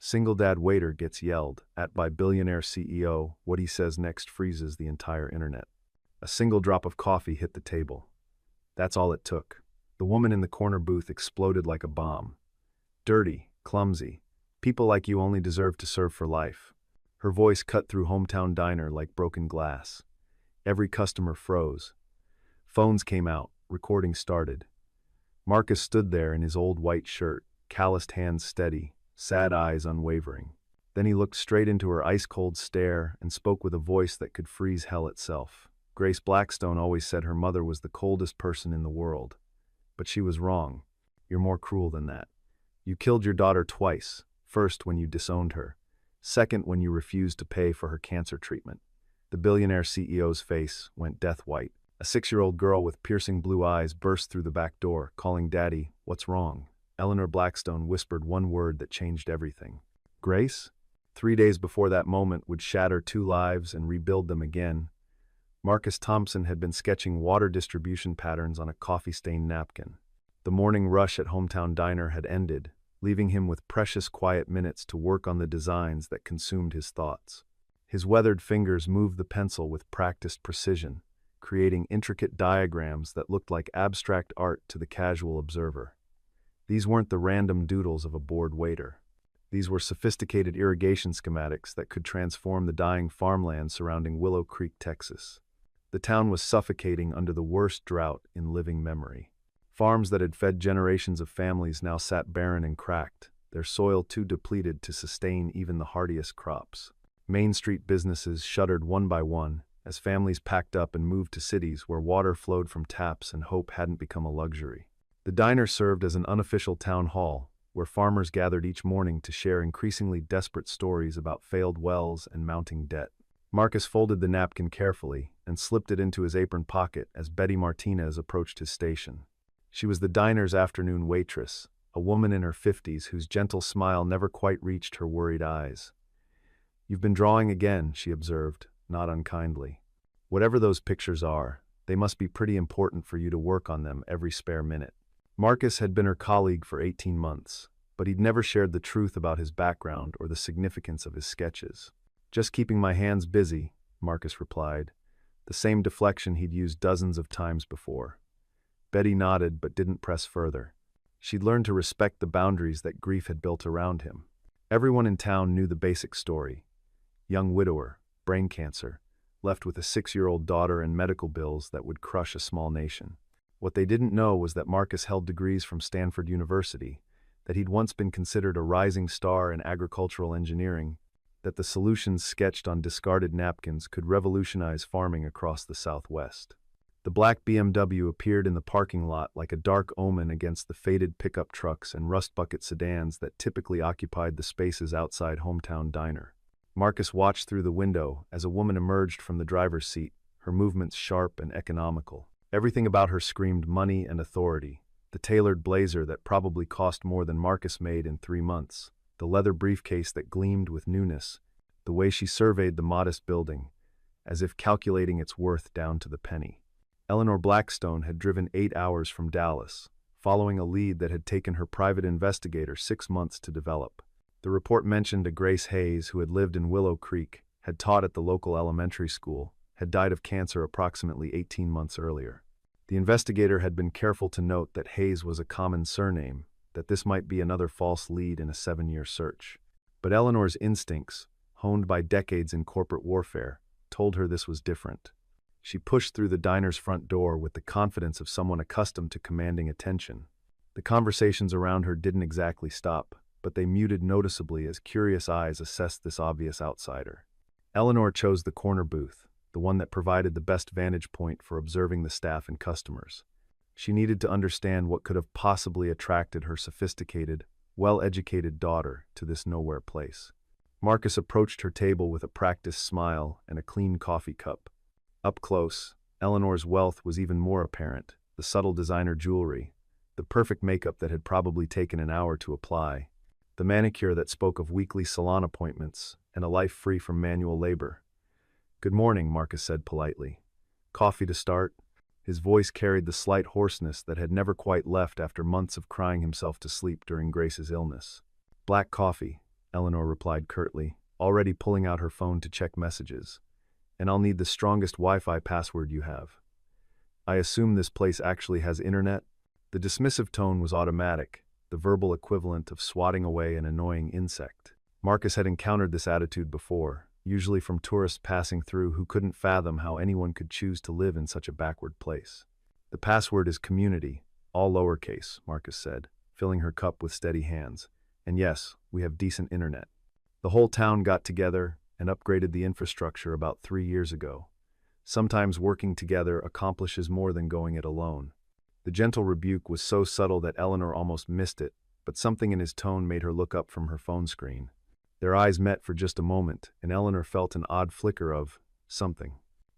Single dad waiter gets yelled at by billionaire CEO. What he says next freezes the entire internet. A single drop of coffee hit the table. That's all it took. The woman in the corner booth exploded like a bomb. Dirty, clumsy. People like you only deserve to serve for life. Her voice cut through hometown diner like broken glass. Every customer froze. Phones came out. Recording started. Marcus stood there in his old white shirt, calloused hands steady, sad eyes unwavering. Then he looked straight into her ice-cold stare and spoke with a voice that could freeze hell itself. Grace Blackstone always said her mother was the coldest person in the world. But she was wrong. You're more cruel than that. You killed your daughter twice. First, when you disowned her. Second, when you refused to pay for her cancer treatment. The billionaire CEO's face went death white. A 6-year-old girl with piercing blue eyes burst through the back door, calling, "Daddy, what's wrong?" Eleanor Blackstone whispered one word that changed everything. Grace? 3 days before that moment would shatter 2 lives and rebuild them again. Marcus Thompson had been sketching water distribution patterns on a coffee-stained napkin. The morning rush at Hometown Diner had ended, leaving him with precious quiet minutes to work on the designs that consumed his thoughts. His weathered fingers moved the pencil with practiced precision, creating intricate diagrams that looked like abstract art to the casual observer. These weren't the random doodles of a bored waiter. These were sophisticated irrigation schematics that could transform the dying farmland surrounding Willow Creek, Texas. The town was suffocating under the worst drought in living memory. Farms that had fed generations of families now sat barren and cracked, their soil too depleted to sustain even the hardiest crops. Main Street businesses shuttered one by one as families packed up and moved to cities where water flowed from taps and hope hadn't become a luxury. The diner served as an unofficial town hall, where farmers gathered each morning to share increasingly desperate stories about failed wells and mounting debt. Marcus folded the napkin carefully and slipped it into his apron pocket as Betty Martinez approached his station. She was the diner's afternoon waitress, a woman in her 50s whose gentle smile never quite reached her worried eyes. "You've been drawing again," she observed, not unkindly. "Whatever those pictures are, they must be pretty important for you to work on them every spare minute." Marcus had been her colleague for 18 months, but he'd never shared the truth about his background or the significance of his sketches. "Just keeping my hands busy," Marcus replied, the same deflection he'd used dozens of times before. Betty nodded but didn't press further. She'd learned to respect the boundaries that grief had built around him. Everyone in town knew the basic story. Young widower, brain cancer, left with a 6-year-old daughter and medical bills that would crush a small nation. What they didn't know was that Marcus held degrees from Stanford University, that he'd once been considered a rising star in agricultural engineering, that the solutions sketched on discarded napkins could revolutionize farming across the Southwest. The black BMW appeared in the parking lot like a dark omen against the faded pickup trucks and rust bucket sedans that typically occupied the spaces outside Hometown Diner. Marcus watched through the window as a woman emerged from the driver's seat, her movements sharp and economical. Everything about her screamed money and authority. The tailored blazer that probably cost more than Marcus made in 3 months, the leather briefcase that gleamed with newness, the way she surveyed the modest building, as if calculating its worth down to the penny. Eleanor Blackstone had driven 8 hours from Dallas, following a lead that had taken her private investigator 6 months to develop. The report mentioned a Grace Hayes who had lived in Willow Creek, had taught at the local elementary school, had died of cancer approximately 18 months earlier. The investigator had been careful to note that Hayes was a common surname, that this might be another false lead in a 7-year search. But Eleanor's instincts, honed by decades in corporate warfare, told her this was different. She pushed through the diner's front door with the confidence of someone accustomed to commanding attention. The conversations around her didn't exactly stop, but they muted noticeably as curious eyes assessed this obvious outsider. Eleanor chose the corner booth, the one that provided the best vantage point for observing the staff and customers. She needed to understand what could have possibly attracted her sophisticated, well-educated daughter to this nowhere place. Marcus approached her table with a practiced smile and a clean coffee cup. Up close, Eleanor's wealth was even more apparent, the subtle designer jewelry, the perfect makeup that had probably taken an hour to apply, the manicure that spoke of weekly salon appointments and a life free from manual labor. "Good morning," Marcus said politely. "Coffee to start?" His voice carried the slight hoarseness that had never quite left after months of crying himself to sleep during Grace's illness. "Black coffee," Eleanor replied curtly, already pulling out her phone to check messages. And I'll need the strongest Wi-Fi password you have. I assume this place actually has internet? The dismissive tone was automatic, the verbal equivalent of swatting away an annoying insect. Marcus had encountered this attitude before, usually from tourists passing through who couldn't fathom how anyone could choose to live in such a backward place. The password is community, all lowercase, Marcus said, filling her cup with steady hands. And yes, we have decent internet. The whole town got together and upgraded the infrastructure about 3 years ago. Sometimes working together accomplishes more than going it alone. The gentle rebuke was so subtle that Eleanor almost missed it, but something in his tone made her look up from her phone screen. Their eyes met for just a moment, and Eleanor felt an odd flicker of something.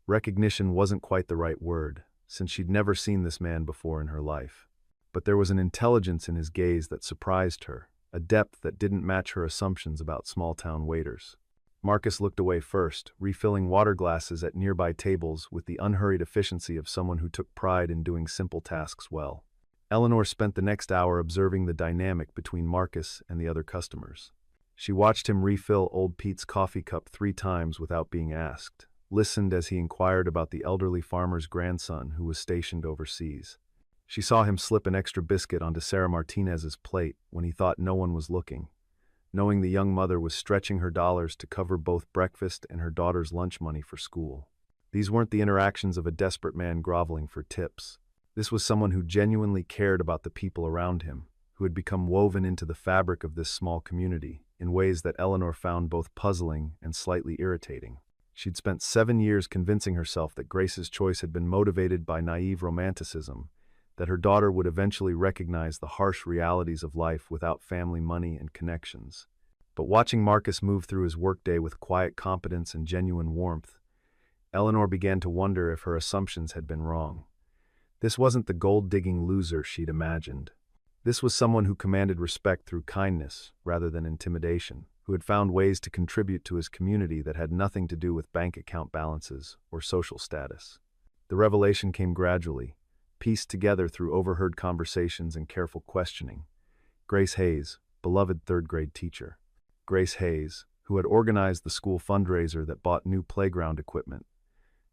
Recognition wasn't quite the right word, since she'd never seen this man before in her life. But there was an intelligence in his gaze that surprised her, a depth that didn't match her assumptions about small-town waiters. Marcus looked away first, refilling water glasses at nearby tables with the unhurried efficiency of someone who took pride in doing simple tasks well. Eleanor spent the next hour observing the dynamic between Marcus and the other customers. She watched him refill old Pete's coffee cup 3 times without being asked, listened as he inquired about the elderly farmer's grandson who was stationed overseas. She saw him slip an extra biscuit onto Sarah Martinez's plate when he thought no one was looking, knowing the young mother was stretching her dollars to cover both breakfast and her daughter's lunch money for school. These weren't the interactions of a desperate man groveling for tips. This was someone who genuinely cared about the people around him, who had become woven into the fabric of this small community in ways that Eleanor found both puzzling and slightly irritating. She'd spent 7 years convincing herself that Grace's choice had been motivated by naive romanticism, that her daughter would eventually recognize the harsh realities of life without family money and connections. But watching Marcus move through his workday with quiet competence and genuine warmth, Eleanor began to wonder if her assumptions had been wrong. This wasn't the gold-digging loser she'd imagined. This was someone who commanded respect through kindness rather than intimidation, who had found ways to contribute to his community that had nothing to do with bank account balances or social status. The revelation came gradually, pieced together through overheard conversations and careful questioning. Grace Hayes, beloved third-grade teacher. Grace Hayes, who had organized the school fundraiser that bought new playground equipment.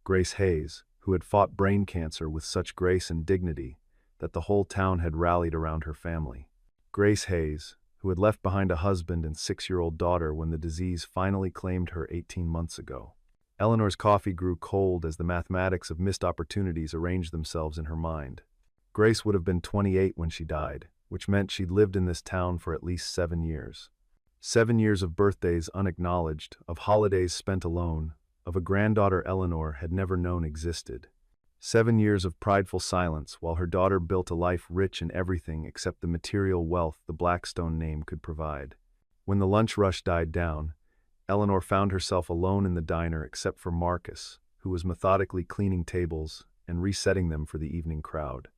Grace Hayes, who had fought brain cancer with such grace and dignity that the whole town had rallied around her family. Grace Hayes, who had left behind a husband and 6-year-old daughter when the disease finally claimed her 18 months ago. Eleanor's coffee grew cold as the mathematics of missed opportunities arranged themselves in her mind. Grace would have been 28 when she died, which meant she'd lived in this town for at least 7 years. 7 years of birthdays unacknowledged, of holidays spent alone, of a granddaughter Eleanor had never known existed. 7 years of prideful silence while her daughter built a life rich in everything except the material wealth the Blackstone name could provide. When the lunch rush died down, Eleanor found herself alone in the diner except for Marcus, who was methodically cleaning tables and resetting them for the evening crowd.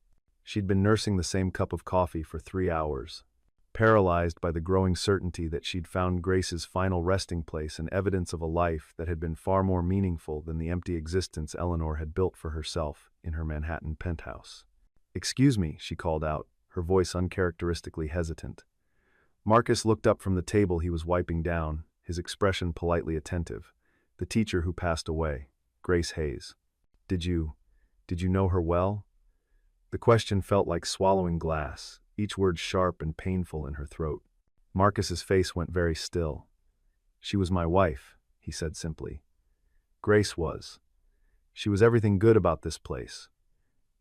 She'd been nursing the same cup of coffee for 3 hours, paralyzed by the growing certainty that she'd found Grace's final resting place and evidence of a life that had been far more meaningful than the empty existence Eleanor had built for herself in her Manhattan penthouse. "Excuse me," she called out, her voice uncharacteristically hesitant. Marcus looked up from the table he was wiping down, his expression politely attentive. The teacher who passed away, Grace Hayes. Did you know her well?" The question felt like swallowing glass, each word sharp and painful in her throat. Marcus's face went very still. "She was my wife," he said simply. "Grace was. She was everything good about this place.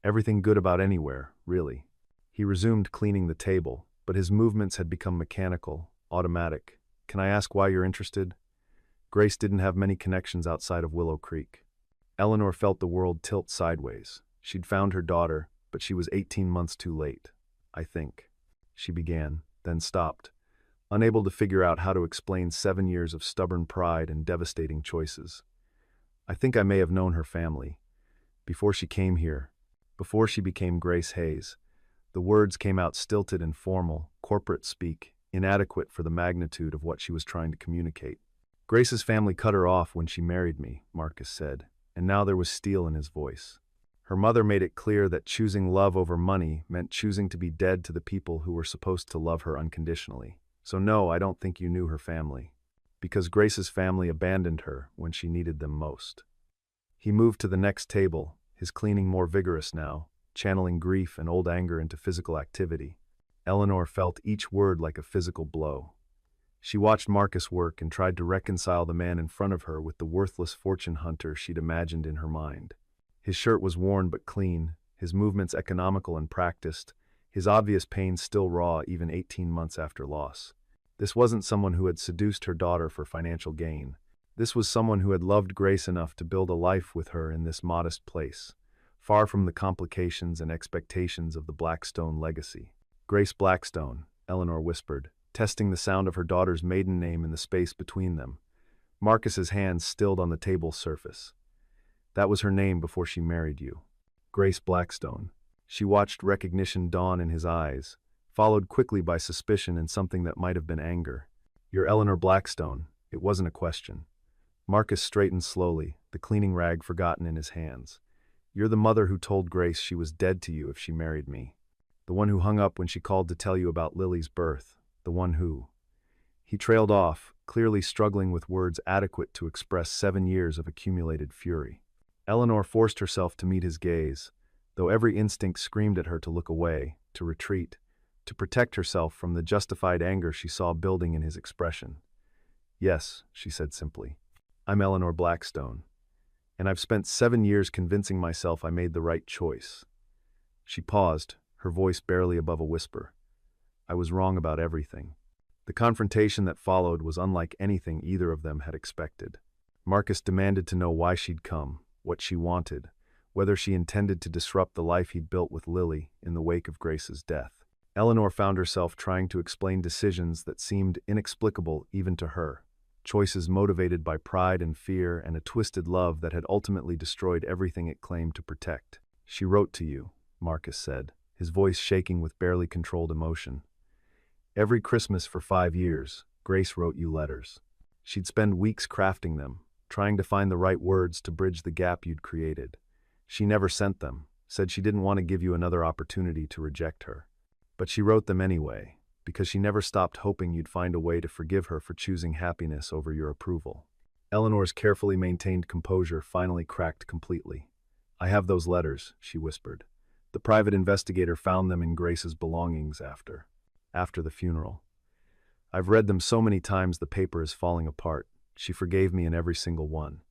Everything good about anywhere, really." He resumed cleaning the table, but his movements had become mechanical, automatic. "Can I ask why you're interested?" Grace didn't have many connections outside of Willow Creek. Eleanor felt the world tilt sideways. She'd found her daughter, but she was 18 months too late. "I think," she began, then stopped, unable to figure out how to explain 7 years of stubborn pride and devastating choices. "I think I may have known her family. Before she came here. Before she became Grace Hayes." The words came out stilted and formal, corporate speak, inadequate for the magnitude of what she was trying to communicate. "Grace's family cut her off when she married me," Marcus said, and now there was steel in his voice. "Her mother made it clear that choosing love over money meant choosing to be dead to the people who were supposed to love her unconditionally. So no, I don't think you knew her family. Because Grace's family abandoned her when she needed them most. He moved to the next table, his cleaning more vigorous now, channeling grief and old anger into physical activity. Eleanor felt each word like a physical blow. She watched Marcus work and tried to reconcile the man in front of her with the worthless fortune hunter she'd imagined in her mind. His shirt was worn but clean, his movements economical and practiced, his obvious pain still raw even 18 months after loss. This wasn't someone who had seduced her daughter for financial gain. This was someone who had loved Grace enough to build a life with her in this modest place, far from the complications and expectations of the Blackstone legacy. Grace Blackstone, Eleanor whispered, testing the sound of her daughter's maiden name in the space between them. Marcus's hands stilled on the table's surface. That was her name before she married you. Grace Blackstone. She watched recognition dawn in his eyes, followed quickly by suspicion and something that might have been anger. You're Eleanor Blackstone. It wasn't a question. Marcus straightened slowly, the cleaning rag forgotten in his hands. You're the mother who told Grace she was dead to you if she married me. The one who hung up when she called to tell you about Lily's birth. The one who... He trailed off, clearly struggling with words adequate to express 7 years of accumulated fury. Eleanor forced herself to meet his gaze, though every instinct screamed at her to look away, to retreat, to protect herself from the justified anger she saw building in his expression. Yes, she said simply. I'm Eleanor Blackstone, and I've spent 7 years convincing myself I made the right choice. She paused, her voice barely above a whisper. I was wrong about everything. The confrontation that followed was unlike anything either of them had expected. Marcus demanded to know why she'd come, what she wanted, whether she intended to disrupt the life he'd built with Lily in the wake of Grace's death. Eleanor found herself trying to explain decisions that seemed inexplicable even to her, choices motivated by pride and fear and a twisted love that had ultimately destroyed everything it claimed to protect. She wrote to you, Marcus said, his voice shaking with barely controlled emotion. Every Christmas for 5 years, Grace wrote you letters. She'd spend weeks crafting them, trying to find the right words to bridge the gap you'd created. She never sent them, said she didn't want to give you another opportunity to reject her. But she wrote them anyway, because she never stopped hoping you'd find a way to forgive her for choosing happiness over your approval. Eleanor's carefully maintained composure finally cracked completely. I have those letters, she whispered. The private investigator found them in Grace's belongings after the funeral. I've read them so many times the paper is falling apart. She forgave me in every single one.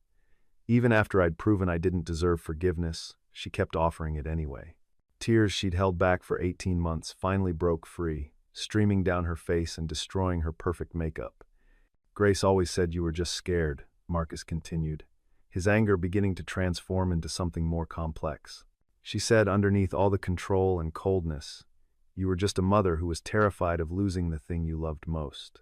Even after I'd proven I didn't deserve forgiveness, she kept offering it anyway. Tears she'd held back for 18 months finally broke free, streaming down her face and destroying her perfect makeup. Grace always said you were just scared, Marcus continued, his anger beginning to transform into something more complex. She said underneath all the control and coldness, you were just a mother who was terrified of losing the thing you loved most.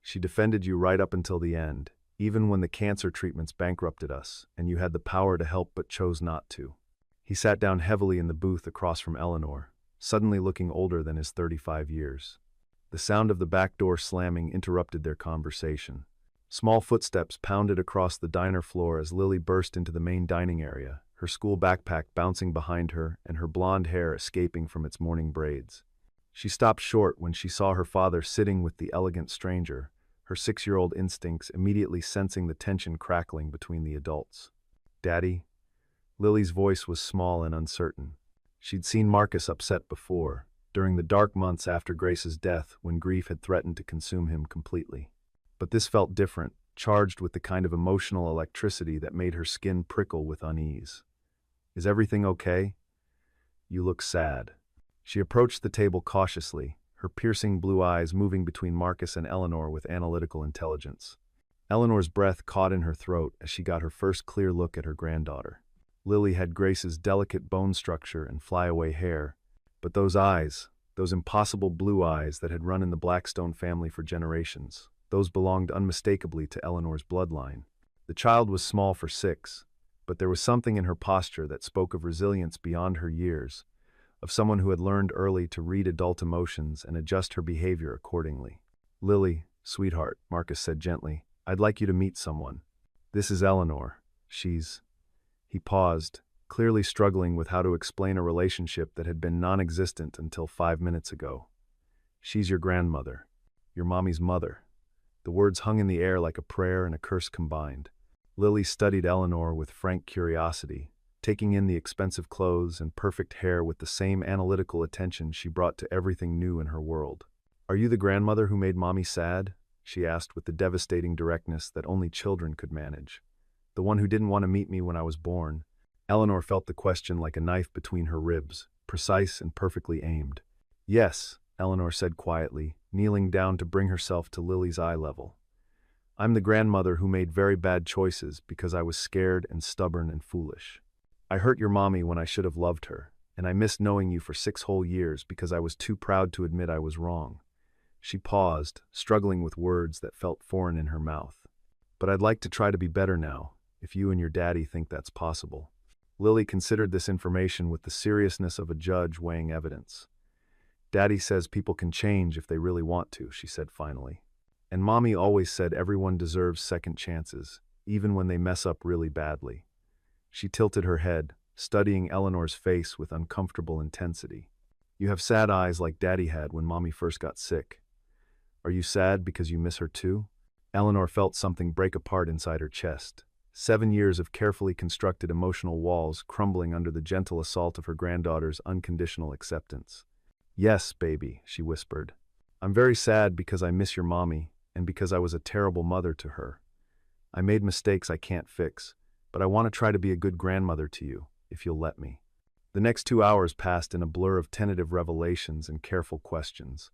She defended you right up until the end, even when the cancer treatments bankrupted us, and you had the power to help but chose not to. He sat down heavily in the booth across from Eleanor, suddenly looking older than his 35 years. The sound of the back door slamming interrupted their conversation. Small footsteps pounded across the diner floor as Lily burst into the main dining area, her school backpack bouncing behind her and her blonde hair escaping from its morning braids. She stopped short when she saw her father sitting with the elegant stranger, her 6-year-old instincts immediately sensing the tension crackling between the adults. Daddy? Lily's voice was small and uncertain. She'd seen Marcus upset before, during the dark months after Grace's death when grief had threatened to consume him completely. But this felt different, charged with the kind of emotional electricity that made her skin prickle with unease. Is everything okay? You look sad. She approached the table cautiously, her piercing blue eyes moving between Marcus and Eleanor with analytical intelligence. Eleanor's breath caught in her throat as she got her first clear look at her granddaughter. Lily had Grace's delicate bone structure and flyaway hair, but those eyes, those impossible blue eyes that had run in the Blackstone family for generations, those belonged unmistakably to Eleanor's bloodline. The child was small for 6, but there was something in her posture that spoke of resilience beyond her years, of someone who had learned early to read adult emotions and adjust her behavior accordingly. Lily, sweetheart, Marcus said gently, I'd like you to meet someone. This is Eleanor. He paused, clearly struggling with how to explain a relationship that had been non-existent until 5 minutes ago. She's your grandmother. your mommy's mother." The words hung in the air like a prayer and a curse combined. Lily studied Eleanor with frank curiosity, taking in the expensive clothes and perfect hair with the same analytical attention she brought to everything new in her world. "Are you the grandmother who made mommy sad?" she asked with the devastating directness that only children could manage. "The one who didn't want to meet me when I was born?" Eleanor felt the question like a knife between her ribs, precise and perfectly aimed. "Yes," Eleanor said quietly, kneeling down to bring herself to Lily's eye level. "I'm the grandmother who made very bad choices because I was scared and stubborn and foolish. I hurt your mommy when I should have loved her, and I missed knowing you for 6 whole years because I was too proud to admit I was wrong." She paused, struggling with words that felt foreign in her mouth. "But I'd like to try to be better now, if you and your daddy think that's possible." Lily considered this information with the seriousness of a judge weighing evidence. "Daddy says people can change if they really want to," she said finally. "And mommy always said everyone deserves second chances, even when they mess up really badly." She tilted her head, studying Eleanor's face with uncomfortable intensity. "You have sad eyes like Daddy had when mommy first got sick. Are you sad because you miss her too?" Eleanor felt something break apart inside her chest. 7 years of carefully constructed emotional walls crumbling under the gentle assault of her granddaughter's unconditional acceptance. "Yes, baby," she whispered. "I'm very sad because I miss your mommy, and because I was a terrible mother to her. I made mistakes I can't fix, but I want to try to be a good grandmother to you, if you'll let me." The next 2 hours passed in a blur of tentative revelations and careful questions.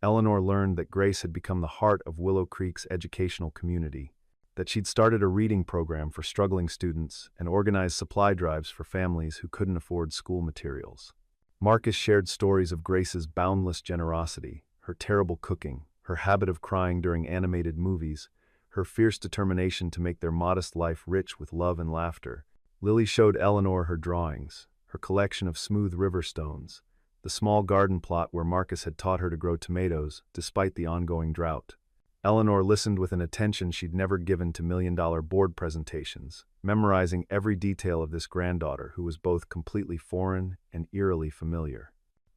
Eleanor learned that Grace had become the heart of Willow Creek's educational community, that she'd started a reading program for struggling students and organized supply drives for families who couldn't afford school materials. Marcus shared stories of Grace's boundless generosity, her terrible cooking, her habit of crying during animated movies, her fierce determination to make their modest life rich with love and laughter. Lily showed Eleanor her drawings, her collection of smooth river stones, the small garden plot where Marcus had taught her to grow tomatoes despite the ongoing drought. Eleanor listened with an attention she'd never given to million-dollar board presentations, memorizing every detail of this granddaughter who was both completely foreign and eerily familiar.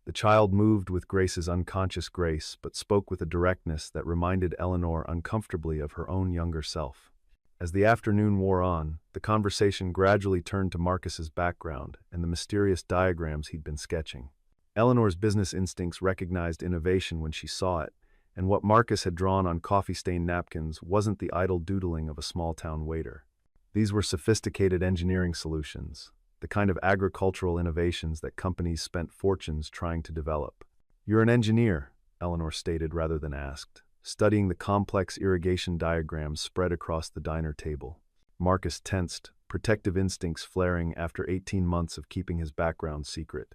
The child moved with Grace's unconscious grace, but spoke with a directness that reminded Eleanor uncomfortably of her own younger self. As the afternoon wore on, the conversation gradually turned to Marcus's background and the mysterious diagrams he'd been sketching. Eleanor's business instincts recognized innovation when she saw it, and what Marcus had drawn on coffee-stained napkins wasn't the idle doodling of a small-town waiter. These were sophisticated engineering solutions, the kind of agricultural innovations that companies spent fortunes trying to develop. "You're an engineer," Eleanor stated rather than asked, studying the complex irrigation diagrams spread across the diner table. Marcus tensed, protective instincts flaring after 18 months of keeping his background secret.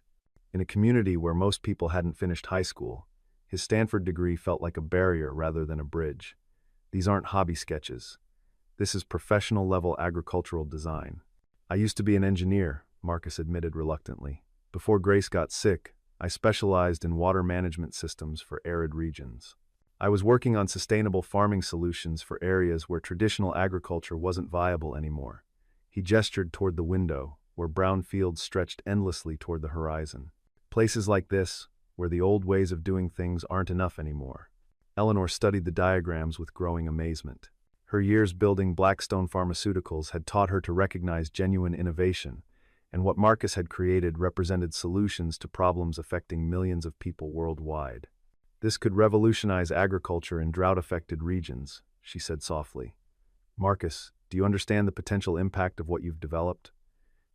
In a community where most people hadn't finished high school, his Stanford degree felt like a barrier rather than a bridge. "These aren't hobby sketches. This is professional-level agricultural design." "I used to be an engineer," Marcus admitted reluctantly. "Before Grace got sick, I specialized in water management systems for arid regions. I was working on sustainable farming solutions for areas where traditional agriculture wasn't viable anymore." He gestured toward the window, where brown fields stretched endlessly toward the horizon. "Places like this, where the old ways of doing things aren't enough anymore." Eleanor studied the diagrams with growing amazement. Her years building Blackstone Pharmaceuticals had taught her to recognize genuine innovation, and what Marcus had created represented solutions to problems affecting millions of people worldwide. "This could revolutionize agriculture in drought-affected regions," she said softly. "Marcus, do you understand the potential impact of what you've developed?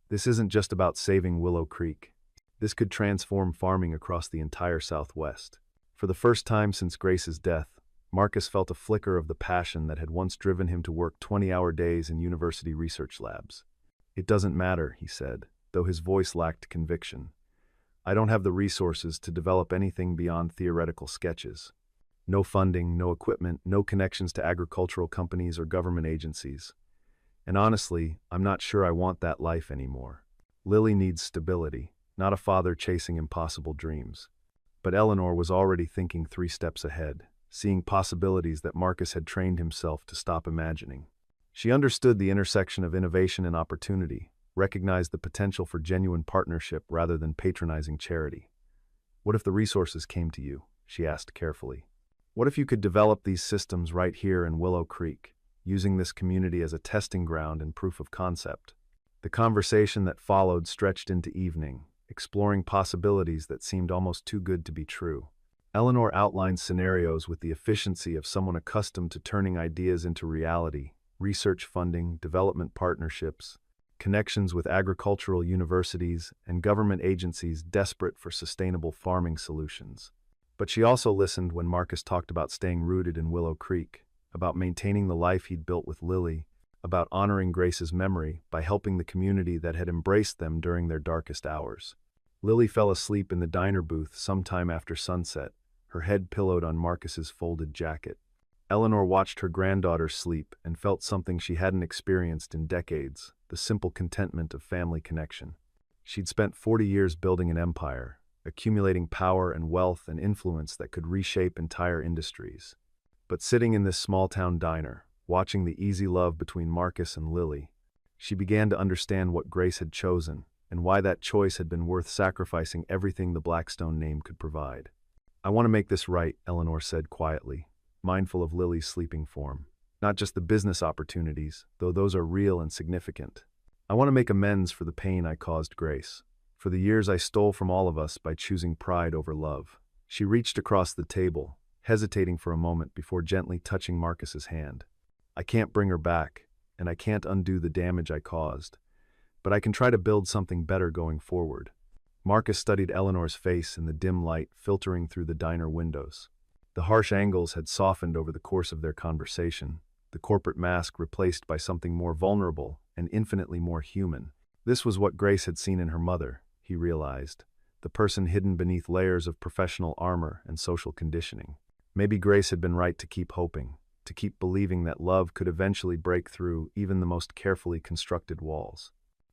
This isn't just about saving Willow Creek. This could transform farming across the entire Southwest." For the first time since Grace's death, Marcus felt a flicker of the passion that had once driven him to work 20-hour days in university research labs. "It doesn't matter," he said, though his voice lacked conviction. "I don't have the resources to develop anything beyond theoretical sketches. No funding, no equipment, no connections to agricultural companies or government agencies. And honestly, I'm not sure I want that life anymore. Lily needs stability, not a father chasing impossible dreams." But Eleanor was already thinking 3 steps ahead, seeing possibilities that Marcus had trained himself to stop imagining. She understood the intersection of innovation and opportunity, recognized the potential for genuine partnership rather than patronizing charity. "What if the resources came to you?" she asked carefully. What if you could develop these systems right here in Willow Creek, using this community as a testing ground and proof of concept? The conversation that followed stretched into evening, exploring possibilities that seemed almost too good to be true. Eleanor outlined scenarios with the efficiency of someone accustomed to turning ideas into reality: research funding, development partnerships, connections with agricultural universities, and government agencies desperate for sustainable farming solutions. But she also listened when Marcus talked about staying rooted in Willow Creek, about maintaining the life he'd built with Lily, about honoring Grace's memory by helping the community that had embraced them during their darkest hours. Lily fell asleep in the diner booth sometime after sunset, her head pillowed on Marcus's folded jacket. Eleanor watched her granddaughter sleep and felt something she hadn't experienced in decades: the simple contentment of family connection. She'd spent 40 years building an empire, accumulating power and wealth and influence that could reshape entire industries. But sitting in this small-town diner, watching the easy love between Marcus and Lily, she began to understand what Grace had chosen and why that choice had been worth sacrificing everything the Blackstone name could provide. "I want to make this right," Eleanor said quietly, mindful of Lily's sleeping form. "Not just the business opportunities, though those are real and significant. I want to make amends for the pain I caused Grace, for the years I stole from all of us by choosing pride over love." She reached across the table, hesitating for a moment before gently touching Marcus's hand. "I can't bring her back, and I can't undo the damage I caused, but I can try to build something better going forward." Marcus studied Eleanor's face in the dim light filtering through the diner windows. The harsh angles had softened over the course of their conversation, the corporate mask replaced by something more vulnerable and infinitely more human. This was what Grace had seen in her mother, he realized, the person hidden beneath layers of professional armor and social conditioning. Maybe Grace had been right to keep hoping, to keep believing that love could eventually break through even the most carefully constructed walls.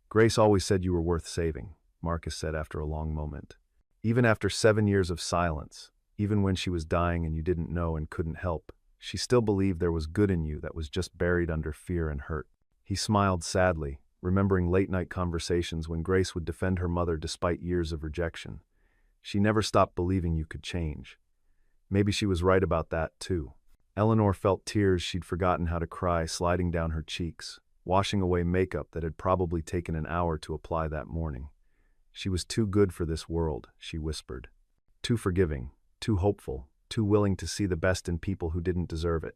"Grace always said you were worth saving," Marcus said after a long moment. "Even after 7 years of silence, even when she was dying and you didn't know and couldn't help, she still believed there was good in you that was just buried under fear and hurt." He smiled sadly, remembering late-night conversations when Grace would defend her mother despite years of rejection. "She never stopped believing you could change." Maybe she was right about that, too. Eleanor felt tears she'd forgotten how to cry sliding down her cheeks, washing away makeup that had probably taken an hour to apply that morning. She was too good for this world, she whispered. Too forgiving, too hopeful, too willing to see the best in people who didn't deserve it.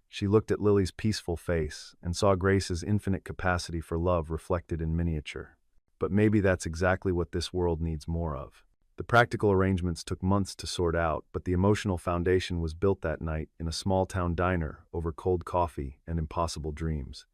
She looked at Lily's peaceful face and saw Grace's infinite capacity for love reflected in miniature. But maybe that's exactly what this world needs more of. The practical arrangements took months to sort out, but the emotional foundation was built that night in a small-town diner over cold coffee and impossible dreams.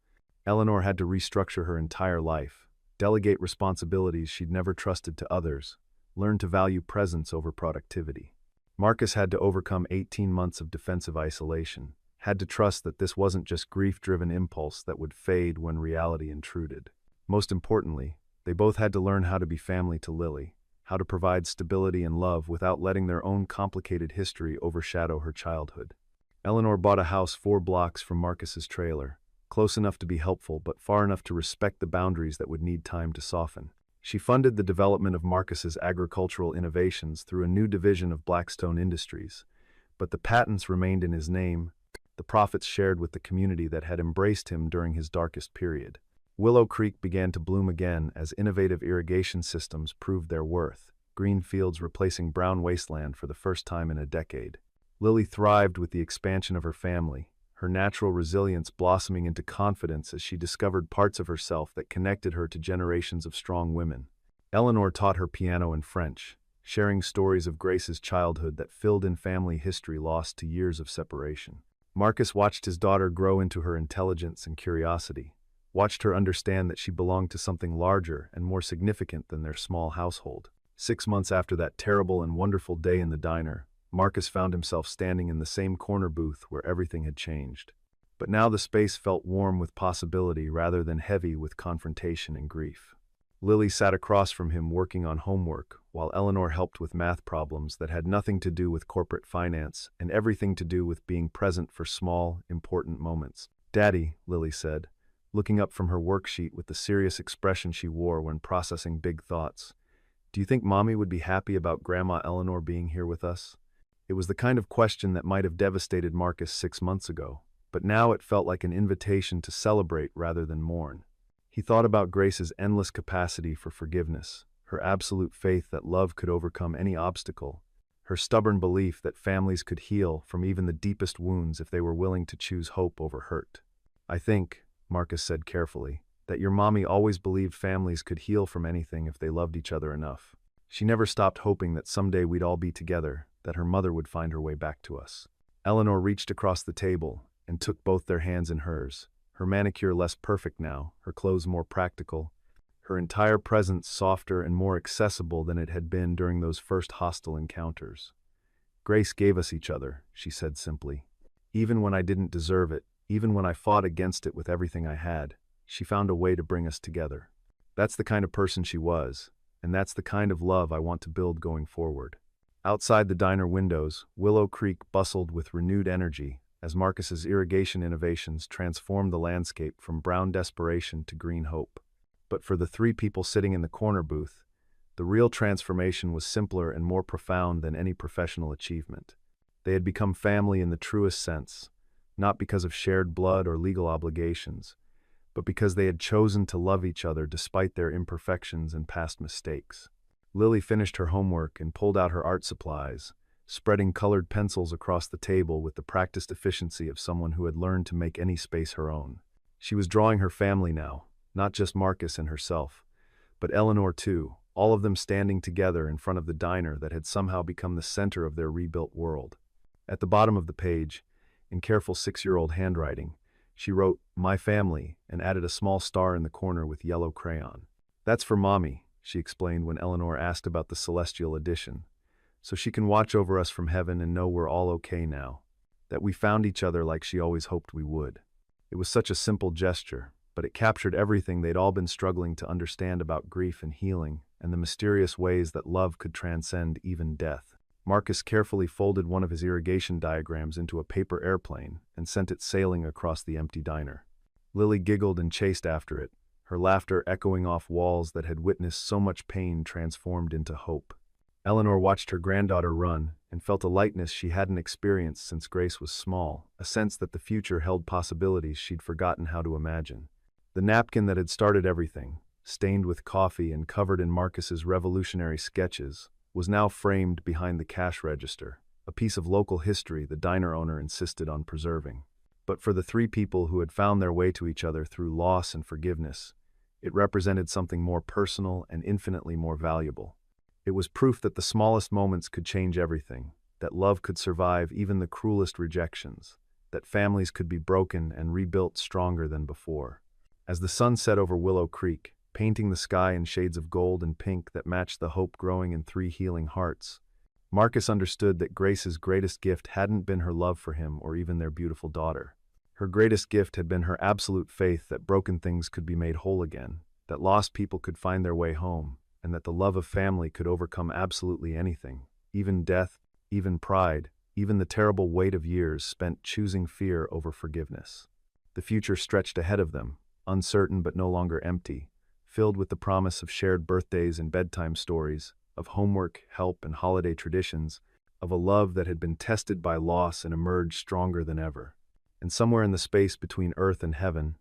Eleanor had to restructure her entire life, delegate responsibilities she'd never trusted to others, learn to value presence over productivity. Marcus had to overcome 18 months of defensive isolation, had to trust that this wasn't just grief-driven impulse that would fade when reality intruded. Most importantly, they both had to learn how to be family to Lily, how to provide stability and love without letting their own complicated history overshadow her childhood. Eleanor bought a house 4 blocks from Marcus's trailer, close enough to be helpful but far enough to respect the boundaries that would need time to soften. She funded the development of Marcus's agricultural innovations through a new division of Blackstone Industries, but the patents remained in his name, the profits shared with the community that had embraced him during his darkest period. Willow Creek began to bloom again as innovative irrigation systems proved their worth, green fields replacing brown wasteland for the first time in a decade. Lily thrived with the expansion of her family, her natural resilience blossoming into confidence as she discovered parts of herself that connected her to generations of strong women. Eleanor taught her piano and French, sharing stories of Grace's childhood that filled in family history lost to years of separation. Marcus watched his daughter grow into her intelligence and curiosity, watched her understand that she belonged to something larger and more significant than their small household. 6 months after that terrible and wonderful day in the diner, Marcus found himself standing in the same corner booth where everything had changed. But now the space felt warm with possibility rather than heavy with confrontation and grief. Lily sat across from him working on homework, while Eleanor helped with math problems that had nothing to do with corporate finance and everything to do with being present for small, important moments. "Daddy," Lily said, looking up from her worksheet with the serious expression she wore when processing big thoughts, "do you think Mommy would be happy about Grandma Eleanor being here with us?" It was the kind of question that might have devastated Marcus 6 months ago, but now it felt like an invitation to celebrate rather than mourn. He thought about Grace's endless capacity for forgiveness, her absolute faith that love could overcome any obstacle, her stubborn belief that families could heal from even the deepest wounds if they were willing to choose hope over hurt. "I think," Marcus said carefully, "that your mommy always believed families could heal from anything if they loved each other enough. She never stopped hoping that someday we'd all be together, that her mother would find her way back to us." Eleanor reached across the table and took both their hands in hers, her manicure less perfect now, her clothes more practical, her entire presence softer and more accessible than it had been during those first hostile encounters. "Grace gave us each other," she said simply. "Even when I didn't deserve it, even when I fought against it with everything I had, she found a way to bring us together. That's the kind of person she was, and that's the kind of love I want to build going forward." Outside the diner windows, Willow Creek bustled with renewed energy as Marcus's irrigation innovations transformed the landscape from brown desperation to green hope. But for the three people sitting in the corner booth, the real transformation was simpler and more profound than any professional achievement. They had become family in the truest sense, not because of shared blood or legal obligations, but because they had chosen to love each other despite their imperfections and past mistakes. Lily finished her homework and pulled out her art supplies, spreading colored pencils across the table with the practiced efficiency of someone who had learned to make any space her own. She was drawing her family now, not just Marcus and herself, but Eleanor too, all of them standing together in front of the diner that had somehow become the center of their rebuilt world. At the bottom of the page, in careful 6-year-old handwriting, she wrote, "My family," and added a small star in the corner with yellow crayon. "That's for Mommy," she explained when Eleanor asked about the celestial edition, "so she can watch over us from heaven and know we're all okay now, that we found each other like she always hoped we would." It was such a simple gesture, but it captured everything they'd all been struggling to understand about grief and healing, and the mysterious ways that love could transcend even death. Marcus carefully folded one of his irrigation diagrams into a paper airplane and sent it sailing across the empty diner. Lily giggled and chased after it, her laughter echoing off walls that had witnessed so much pain transformed into hope. Eleanor watched her granddaughter run and felt a lightness she hadn't experienced since Grace was small, a sense that the future held possibilities she'd forgotten how to imagine. The napkin that had started everything, stained with coffee and covered in Marcus's revolutionary sketches, was now framed behind the cash register, a piece of local history the diner owner insisted on preserving. But for the three people who had found their way to each other through loss and forgiveness, it represented something more personal and infinitely more valuable. It was proof that the smallest moments could change everything, that love could survive even the cruelest rejections, that families could be broken and rebuilt stronger than before. As the sun set over Willow Creek, painting the sky in shades of gold and pink that matched the hope growing in three healing hearts, Marcus understood that Grace's greatest gift hadn't been her love for him or even their beautiful daughter. Her greatest gift had been her absolute faith that broken things could be made whole again, that lost people could find their way home, and that the love of family could overcome absolutely anything, even death, even pride, even the terrible weight of years spent choosing fear over forgiveness. The future stretched ahead of them, uncertain but no longer empty, filled with the promise of shared birthdays and bedtime stories, of homework, help, and holiday traditions, of a love that had been tested by loss and emerged stronger than ever. And somewhere in the space between earth and heaven,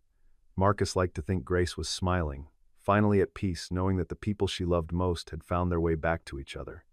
Marcus liked to think Grace was smiling, finally at peace knowing that the people she loved most had found their way back to each other.